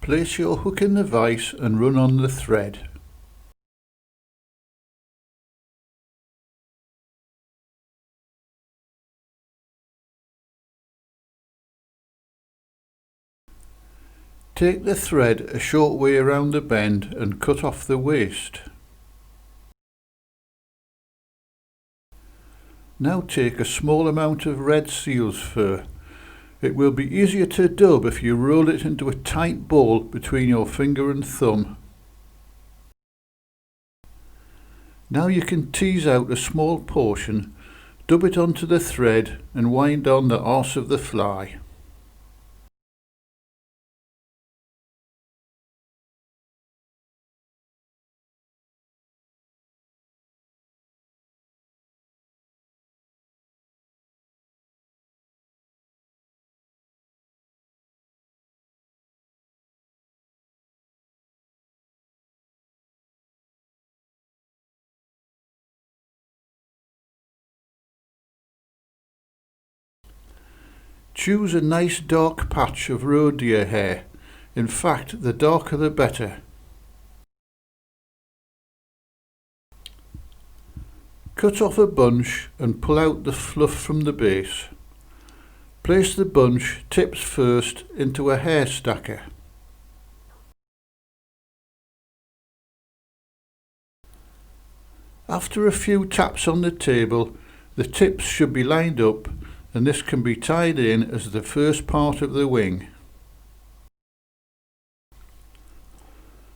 Place your hook in the vise and run on the thread. Take the thread a short way around the bend and cut off the waste. Now take a small amount of red seal's fur. It will be easier to dub if you roll it into a tight ball between your finger and thumb. Now you can tease out a small portion, dub it onto the thread and wind on the arse of the fly. Choose a nice dark patch of roe deer hair. In fact, the darker the better. Cut off a bunch and pull out the fluff from the base. Place the bunch, tips first, into a hair stacker. After a few taps on the table, the tips should be lined up, and this can be tied in as the first part of the wing.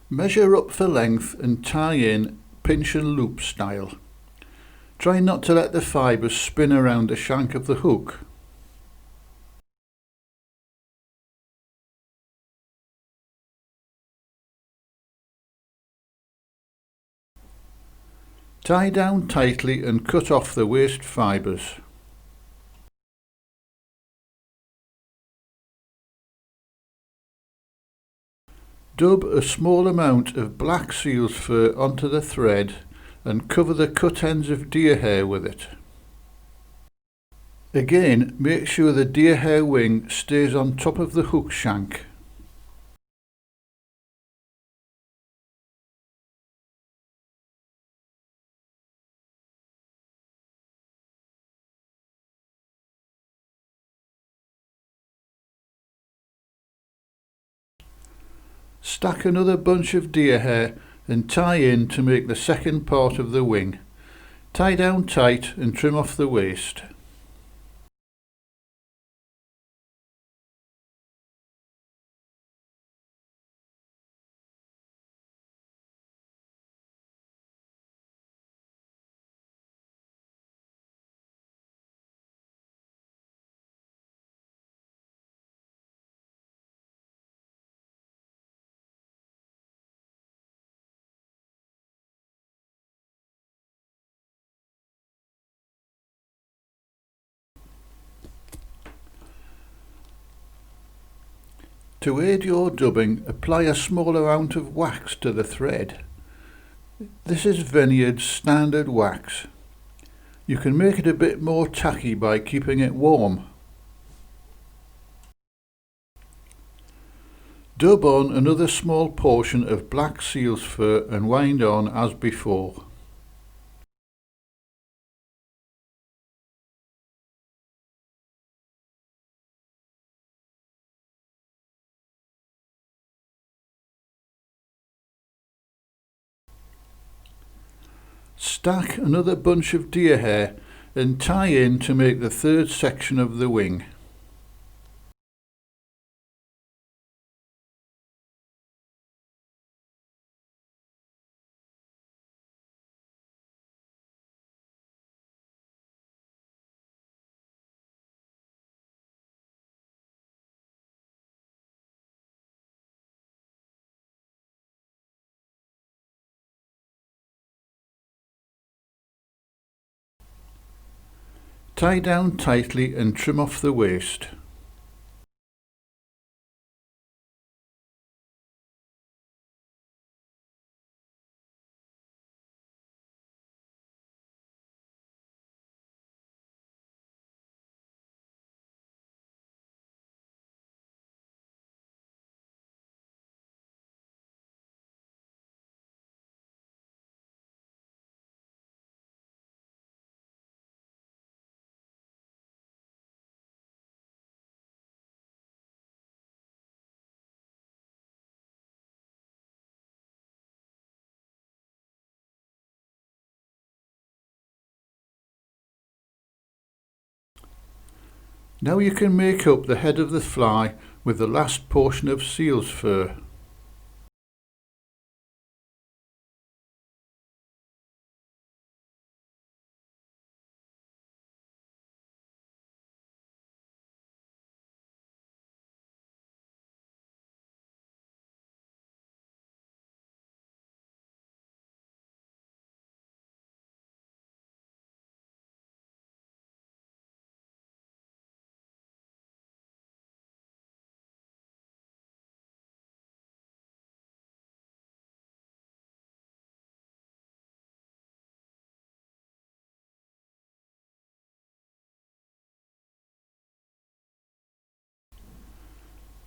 Measure up for length and tie in pinch and loop style. Try not to let the fibres spin around the shank of the hook. Tie down tightly and cut off the waste fibres. Dub a small amount of black seal's fur onto the thread and cover the cut ends of deer hair with it. Again, make sure the deer hair wing stays on top of the hook shank. Stack another bunch of deer hair and tie in to make the second part of the wing. Tie down tight and trim off the waste. To aid your dubbing, apply a small amount of wax to the thread. This is Vineyard's standard wax. You can make it a bit more tacky by keeping it warm. Dub on another small portion of black seal's fur and wind on as before. Stack another bunch of deer hair and tie in to make the third section of the wing. Tie down tightly and trim off the waste. Now you can make up the head of the fly with the last portion of seal's fur.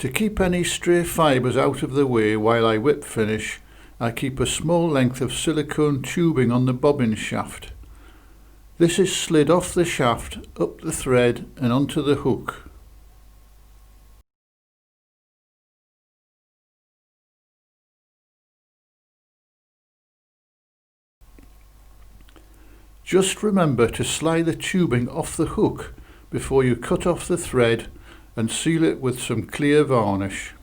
To keep any stray fibres out of the way while I whip finish, I keep a small length of silicone tubing on the bobbin shaft. This is slid off the shaft, up the thread and onto the hook. Just remember to slide the tubing off the hook before you cut off the thread and seal it with some clear varnish.